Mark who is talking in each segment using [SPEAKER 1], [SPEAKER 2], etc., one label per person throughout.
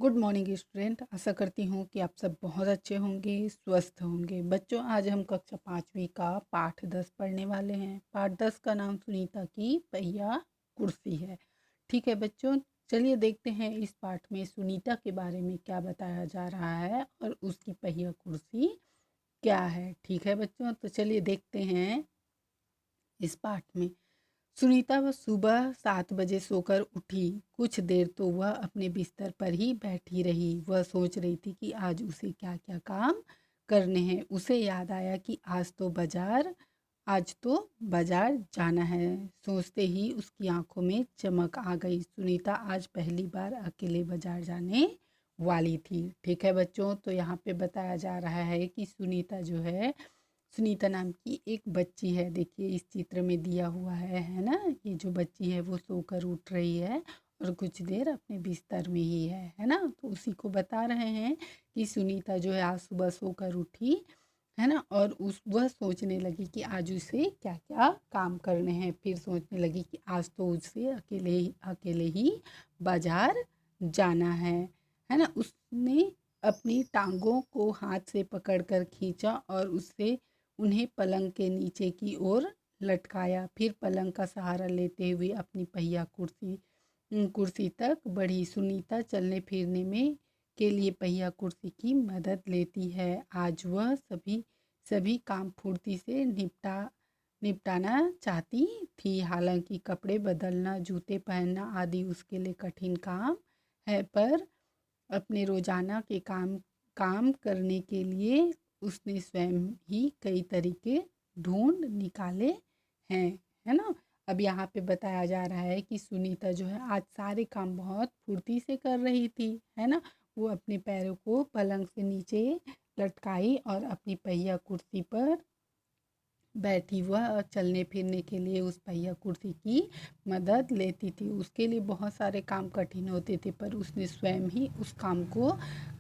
[SPEAKER 1] Good morning student. आशा करती हूँ कि आप सब बहुत अच्छे होंगे, स्वस्थ होंगे। बच्चों, आज हम कक्षा 5वीं का पाठ 10 पढ़ने वाले हैं। पाठ 10 का नाम सुनीता की पहिया कुर्सी है। ठीक है बच्चों, चलिए देखते हैं इस पाठ में सुनीता के बारे में क्या बताया जा रहा है और उसकी पहिया कुर्सी क्या है। ठीक है बच्चों, तो चलिए देखते हैं इस पाठ में। सुनीता वह सुबह 7 बजे सोकर उठी। कुछ देर तो वह अपने बिस्तर पर ही बैठी रही। वह सोच रही थी कि आज उसे क्या क्या काम करने हैं। उसे याद आया कि आज तो बाजार जाना है। सोचते ही उसकी आंखों में चमक आ गई। सुनीता आज पहली बार अकेले बाजार जाने वाली थी। ठीक है बच्चों, तो यहाँ पे बताया जा रहा है कि सुनीता नाम की एक बच्ची है। देखिए इस चित्र में दिया हुआ है ना। ये जो बच्ची है वो सोकर उठ रही है और कुछ देर अपने बिस्तर में ही है ना। तो उसी को बता रहे हैं कि सुनीता जो है आज सुबह सोकर उठी है ना, और उस वह सोचने लगी कि आज उसे क्या क्या काम करने हैं। फिर सोचने लगी कि आज तो उसे अकेले ही बाजार जाना है ना। उसने अपनी टांगों को हाथ से पकड़कर खींचा और उससे उन्हें पलंग के नीचे की ओर लटकाया। फिर पलंग का सहारा लेते हुए अपनी पहिया कुर्सी तक बढ़ी। सुनीता चलने फिरने में के लिए पहिया कुर्सी की मदद लेती है। आज वह सभी काम फुर्ती से निपटाना चाहती थी। हालांकि कपड़े बदलना, जूते पहनना आदि उसके लिए कठिन काम है, पर अपने रोजाना के काम करने के लिए उसने स्वयं ही कई तरीके ढूंढ निकाले हैं, है ना। अब यहाँ पे बताया जा रहा है कि सुनीता जो है आज सारे काम बहुत फुर्ती से कर रही थी, है ना। वो अपने पैरों को पलंग से नीचे लटकाई और अपनी पहिया कुर्सी पर बैठी। वह चलने फिरने के लिए उस पहिया कुर्सी की मदद लेती थी। उसके लिए बहुत सारे काम कठिन होते थे, पर उसने स्वयं ही उस काम को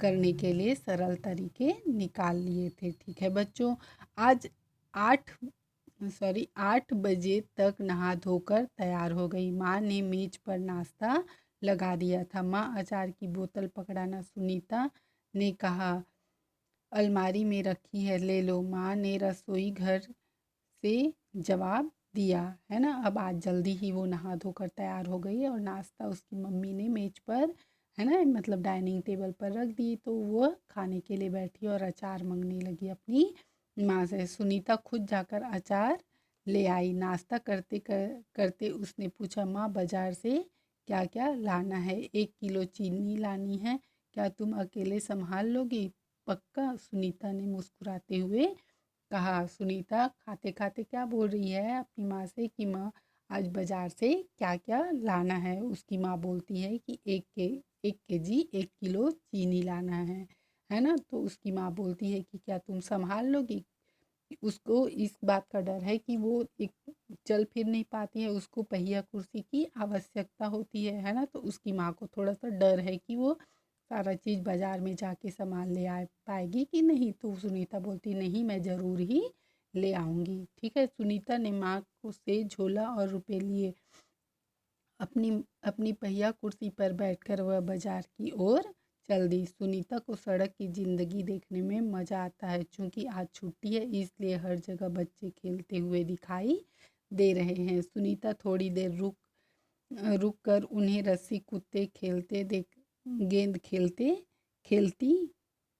[SPEAKER 1] करने के लिए सरल तरीके निकाल लिए थे। ठीक है बच्चों, आज 8 बजे तक नहा धोकर तैयार हो गई। माँ ने मेज पर नाश्ता लगा दिया था। माँ अचार की बोतल पकड़ाना सुनीता ने कहा। अलमारी में रखी है, ले लो, माँ ने रसोई घर से जवाब दिया, है ना। अब आज जल्दी ही वो नहा धोकर तैयार हो गई और नाश्ता उसकी मम्मी ने मेज पर, है ना, मतलब डाइनिंग टेबल पर रख दी। तो वो खाने के लिए बैठी और अचार मांगने लगी अपनी माँ से। सुनीता खुद जाकर अचार ले आई। नाश्ता करते उसने पूछा, माँ बाजार से क्या क्या लाना है? 1 किलो चीनी लानी है। क्या तुम अकेले संभाल लोगी? पक्का, सुनीता ने मुस्कुराते हुए कहा। सुनीता खाते खाते क्या बोल रही है अपनी माँ से कि माँ आज बाजार से क्या क्या लाना है। उसकी माँ बोलती है कि 1 केजी 1 किलो चीनी लाना है ना। तो उसकी माँ बोलती है कि क्या तुम संभाल लोगी? उसको इस बात का डर है कि वो एक चल फिर नहीं पाती है, उसको पहिया कुर्सी की आवश्यकता होती है ना। तो उसकी माँ को थोड़ा सा डर है कि वो सारा चीज़ बाजार में जाके सामान ले आ पाएगी कि नहीं। तो सुनीता बोलती नहीं, मैं ज़रूर ही ले आऊँगी। ठीक है, सुनीता ने माँ को से झोला और रुपए लिए अपनी अपनी पहिया कुर्सी पर बैठकर वह बाजार की ओर चल दी। सुनीता को सड़क की ज़िंदगी देखने में मज़ा आता है। चूँकि आज छुट्टी है इसलिए हर जगह बच्चे खेलते हुए दिखाई दे रहे हैं। सुनीता थोड़ी देर रुक कर उन्हें रस्सी कूदते खेलते देख गेंद खेलती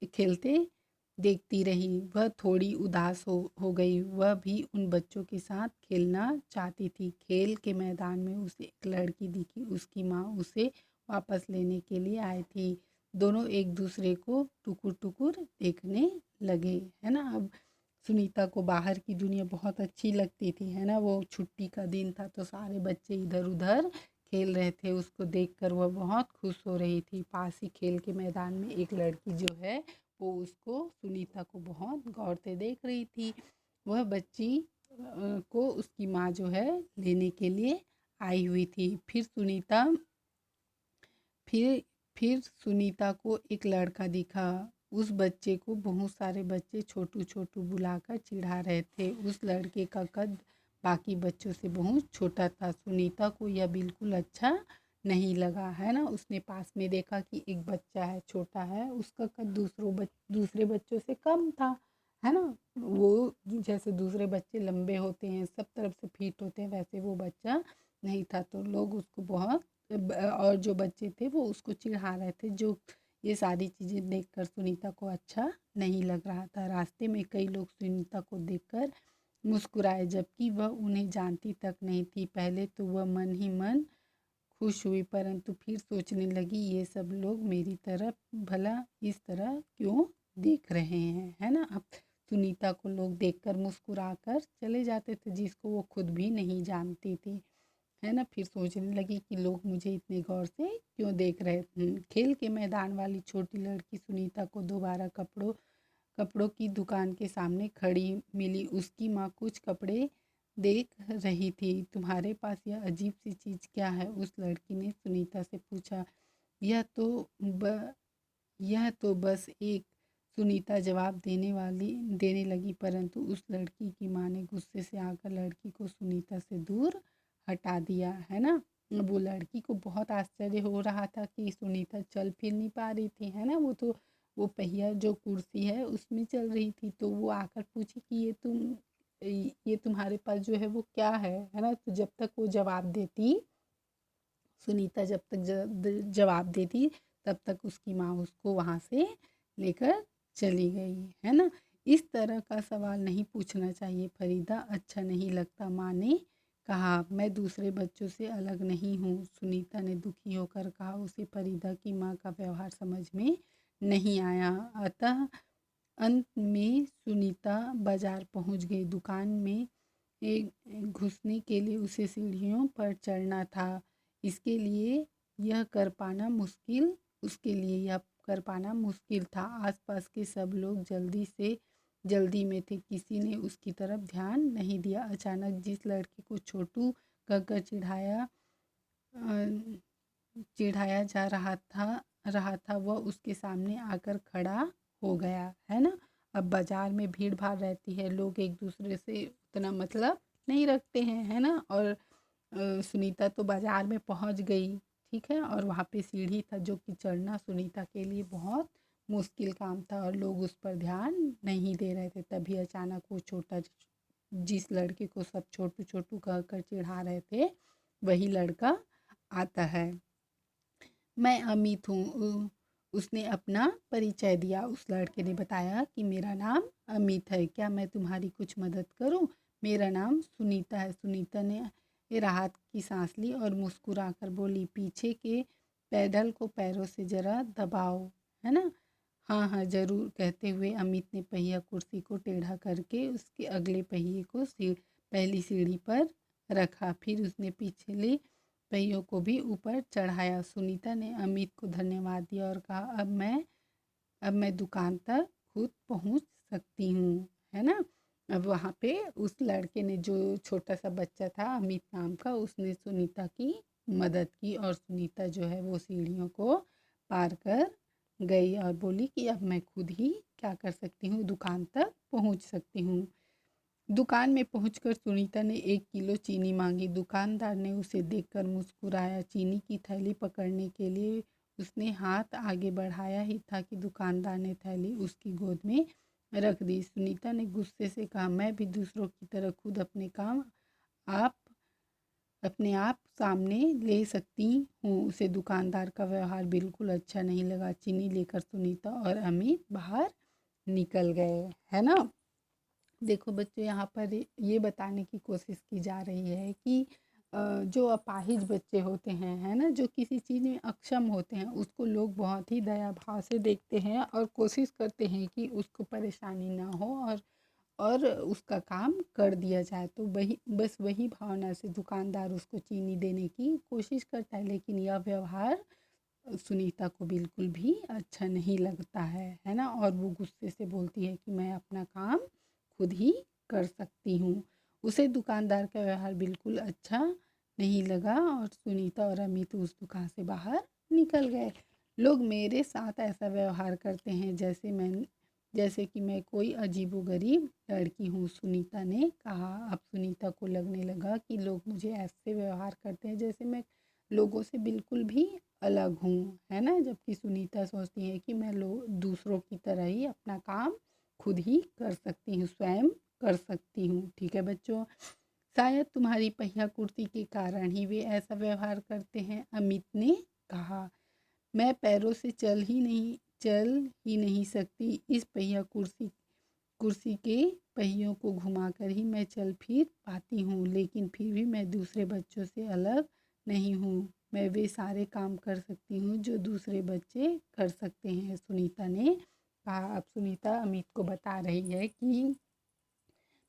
[SPEAKER 1] खेलते देखती रही। वह थोड़ी उदास हो गई। वह भी उन बच्चों के साथ खेलना चाहती थी। खेल के मैदान में उसे एक लड़की दिखी। उसकी माँ उसे वापस लेने के लिए आई थी। दोनों एक दूसरे को टुकुर टुकुर देखने लगे, है ना। अब सुनीता को बाहर की दुनिया बहुत अच्छी लगती थी, है ना। वो छुट्टी का दिन था तो सारे बच्चे इधर उधर खेल रहे थे। उसको देखकर वह बहुत खुश हो रही थी। पास ही खेल के मैदान में एक लड़की जो है वो उसको सुनीता को बहुत गौर से देख रही थी। वह बच्ची को उसकी माँ जो है लेने के लिए आई हुई थी। फिर फिर सुनीता को एक लड़का दिखा। उस बच्चे को बहुत सारे बच्चे छोटू छोटू बुलाकर चिढ़ा रहे थे। उस लड़के का कद बाकी बच्चों से बहुत छोटा था। सुनीता को यह बिल्कुल अच्छा नहीं लगा, है ना। उसने पास में देखा कि एक बच्चा है, छोटा है, उसका कद दूसरे बच्चों से कम था, है ना। वो जैसे दूसरे बच्चे लंबे होते हैं, सब तरफ से फिट होते हैं, वैसे वो बच्चा नहीं था। तो लोग उसको बहुत और जो बच्चे थे वो उसको चिढ़ा रहे थे। जो ये सारी चीज़ें देखकर सुनीता को अच्छा नहीं लग रहा था। रास्ते में कई लोग सुनीता को देखकर मुस्कुराए, जबकि वह उन्हें जानती तक नहीं थी। पहले तो वह मन ही मन खुश हुई, परंतु फिर सोचने लगी, ये सब लोग मेरी तरफ भला इस तरह क्यों देख रहे हैं, है ना। अब सुनीता को लोग देखकर मुस्कुरा कर चले जाते थे, जिसको वो खुद भी नहीं जानती थी, है ना। फिर सोचने लगी कि लोग मुझे इतने गौर से क्यों देख रहे थे। खेल के मैदान वाली छोटी लड़की सुनीता को दोबारा कपड़ों की दुकान के सामने खड़ी मिली। उसकी माँ कुछ कपड़े देख रही थी। तुम्हारे पास यह अजीब सी चीज़ क्या है, उस लड़की ने सुनीता से पूछा। यह तो ब यह तो बस एक, सुनीता जवाब देने लगी, परंतु उस लड़की की माँ ने गुस्से से आकर लड़की को सुनीता से दूर हटा दिया, है ना। वो लड़की को बहुत आश्चर्य हो रहा था कि सुनीता चल फिर नहीं पा रही थी, है ना। वो पहिया जो कुर्सी है उसमें चल रही थी। तो वो आकर पूछी कि ये तुम्हारे पास जो है वो क्या है ना। तो जब तक वो जवाब देती, सुनीता जब तक जवाब देती, तब तक उसकी माँ उसको वहाँ से लेकर चली गई, है ना। इस तरह का सवाल नहीं पूछना चाहिए फरीदा, अच्छा नहीं लगता, माँ ने कहा। मैं दूसरे बच्चों से अलग नहीं हूँ, सुनीता ने दुखी होकर कहा। उसे फरीदा की माँ का व्यवहार समझ में नहीं आया। अतः अंत में सुनीता बाजार पहुँच गई। दुकान में घुसने के लिए उसे सीढ़ियों पर चढ़ना था। इसके लिए यह कर पाना मुश्किल उसके लिए यह कर पाना मुश्किल था। आसपास के सब लोग जल्दी में थे, किसी ने उसकी तरफ ध्यान नहीं दिया। अचानक जिस लड़की को छोटू कहकर चिढ़ाया जा रहा था वह उसके सामने आकर खड़ा हो गया, है ना। अब बाजार में भीड़ भाड़ रहती है, लोग एक दूसरे से उतना मतलब नहीं रखते हैं, है ना। और सुनीता तो बाजार में पहुंच गई, ठीक है। और वहाँ पे सीढ़ी था जो कि चढ़ना सुनीता के लिए बहुत मुश्किल काम था, और लोग उस पर ध्यान नहीं दे रहे थे। तभी अचानक वो जिस लड़के को सब छोटू छोटू कहकर चिढ़ा रहे थे, वही लड़का आता है। मैं अमित हूँ, उसने अपना परिचय दिया। उस लड़के ने बताया कि मेरा नाम अमित है, क्या मैं तुम्हारी कुछ मदद करूँ। मेरा नाम सुनीता है। सुनीता ने राहत की सांस ली और मुस्कुराकर बोली, पीछे के पैडल को पैरों से ज़रा दबाओ, है ना। हाँ हाँ ज़रूर, कहते हुए अमित ने पहिया कुर्सी को टेढ़ा करके उसके अगले पहिए को पहली सीढ़ी पर रखा। फिर उसने पिछले पहियों को भी ऊपर चढ़ाया। सुनीता ने अमित को धन्यवाद दिया और कहा, अब मैं दुकान तक खुद पहुंच सकती हूँ, है ना। अब वहाँ पे उस लड़के ने, जो छोटा सा बच्चा था अमित नाम का, उसने सुनीता की मदद की और सुनीता जो है वो सीढ़ियों को पार कर गई और बोली कि अब मैं खुद ही क्या कर सकती हूँ, दुकान तक पहुँच सकती हूँ। दुकान में पहुंचकर सुनीता ने 1 किलो चीनी मांगी। दुकानदार ने उसे देखकर मुस्कुराया। चीनी की थैली पकड़ने के लिए उसने हाथ आगे बढ़ाया ही था कि दुकानदार ने थैली उसकी गोद में रख दी। सुनीता ने गुस्से से कहा, मैं भी दूसरों की तरह खुद अपने काम आप अपने आप सामने ले सकती हूँ। उसे दुकानदार का व्यवहार बिल्कुल अच्छा नहीं लगा। चीनी लेकर सुनीता और अमित बाहर निकल गए, है ना। देखो बच्चों, यहाँ पर ये बताने की कोशिश की जा रही है कि जो अपाहिज बच्चे होते हैं, है ना, जो किसी चीज़ में अक्षम होते हैं, उसको लोग बहुत ही दया भाव से देखते हैं और कोशिश करते हैं कि उसको परेशानी ना हो और उसका काम कर दिया जाए। तो वही भावना से दुकानदार उसको चीनी देने की कोशिश करता है, लेकिन यह व्यवहार सुनीता को बिल्कुल भी अच्छा नहीं लगता है ना। और वो गुस्से से बोलती है कि मैं अपना काम खुद ही कर सकती हूँ। उसे दुकानदार का व्यवहार बिल्कुल अच्छा नहीं लगा और सुनीता और अमित उस दुकान से बाहर निकल गए। लोग मेरे साथ ऐसा व्यवहार करते हैं जैसे कि मैं कोई अजीबोगरीब लड़की हूँ, सुनीता ने कहा। अब सुनीता को लगने लगा कि लोग मुझे ऐसे व्यवहार करते हैं जैसे मैं लोगों से बिल्कुल भी अलग हूँ, है ना। जबकि सुनीता सोचती है कि मैं दूसरों की तरह ही अपना काम खुद ही कर सकती हूँ, स्वयं कर सकती हूँ। ठीक है बच्चों, शायद तुम्हारी पहिया कुर्सी के कारण ही वे ऐसा व्यवहार करते हैं, अमित ने कहा। मैं पैरों से चल ही नहीं सकती। इस पहिया कुर्सी कुर्सी के पहियों को घुमाकर ही मैं चल फिर पाती हूँ, लेकिन फिर भी मैं दूसरे बच्चों से अलग नहीं हूँ। मैं वे सारे काम कर सकती हूँ जो दूसरे बच्चे कर सकते हैं, सुनीता ने कहा। अब सुनीता अमित को बता रही है कि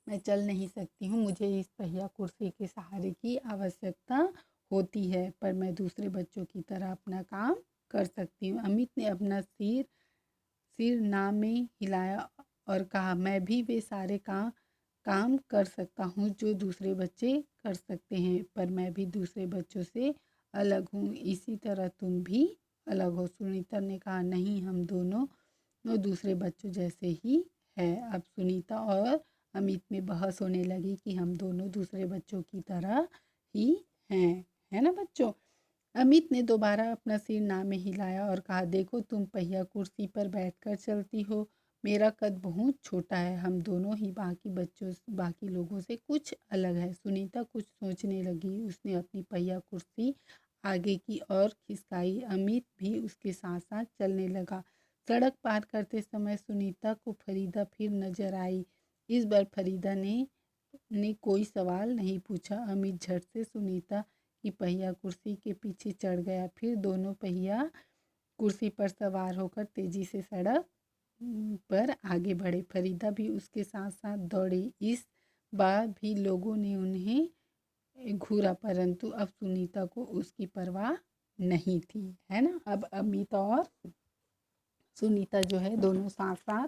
[SPEAKER 1] मैं चल नहीं सकती हूँ, मुझे इस पहिया कुर्सी के सहारे की आवश्यकता होती है, पर मैं दूसरे बच्चों की तरह अपना काम कर सकती हूँ। अमित ने अपना सिर ना में हिलाया और कहा, मैं भी वे सारे काम कर सकता हूँ जो दूसरे बच्चे कर सकते हैं, पर मैं भी दूसरे बच्चों से अलग हूँ, इसी तरह तुम भी अलग हो। सुनीता ने कहा, नहीं, हम दोनों दूसरे बच्चों जैसे ही है। अब सुनीता और अमित में बहस होने लगी कि हम दोनों दूसरे बच्चों की तरह ही हैं, है ना बच्चों। अमित ने दोबारा अपना सिर ना में हिलाया और कहा, देखो तुम पहिया कुर्सी पर बैठकर चलती हो, मेरा कद बहुत छोटा है, हम दोनों ही बाकी लोगों से कुछ अलग है। सुनीता कुछ सोचने लगी, उसने अपनी पहिया कुर्सी आगे की ओर खिसकाई। अमित भी उसके साथ साथ चलने लगा। सड़क पार करते समय सुनीता को फरीदा फिर नजर आई। इस बार फरीदा ने कोई सवाल नहीं पूछा। अमित झट से सुनीता की पहिया कुर्सी के पीछे चढ़ गया, फिर दोनों पहिया कुर्सी पर सवार होकर तेजी से सड़क पर आगे बढ़े। फरीदा भी उसके साथ साथ दौड़ी। इस बार भी लोगों ने उन्हें घूरा, परंतु अब सुनीता को उसकी परवाह नहीं थी, है ना। अब अमित और सुनीता जो है दोनों साथ साथ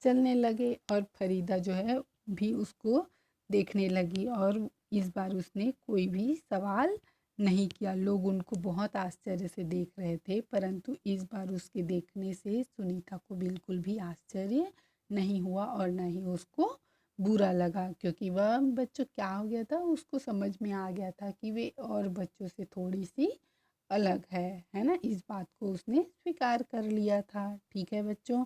[SPEAKER 1] चलने लगे और फरीदा जो है भी उसको देखने लगी, और इस बार उसने कोई भी सवाल नहीं किया। लोग उनको बहुत आश्चर्य से देख रहे थे, परंतु इस बार उसके देखने से सुनीता को बिल्कुल भी आश्चर्य नहीं हुआ और ना ही उसको बुरा लगा, क्योंकि वह बच्चों क्या हो गया था, उसको समझ में आ गया था कि वे और बच्चों से थोड़ी सी अलग है ना। इस बात को उसने स्वीकार कर लिया था। ठीक है बच्चों,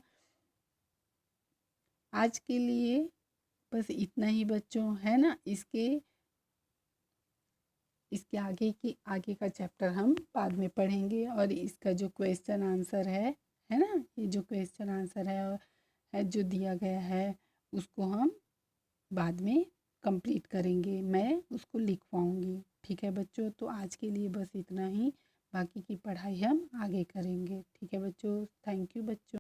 [SPEAKER 1] आज के लिए बस इतना ही बच्चों, है ना। इसके आगे का चैप्टर हम बाद में पढ़ेंगे, और इसका जो क्वेश्चन आंसर है ना, ये जो क्वेश्चन आंसर है जो दिया गया है, उसको हम बाद में कंप्लीट करेंगे, मैं उसको लिखवाऊंगी। ठीक है बच्चों, तो आज के लिए बस इतना ही, बाकी की पढ़ाई हम आगे करेंगे। ठीक है बच्चों, थैंक यू बच्चों।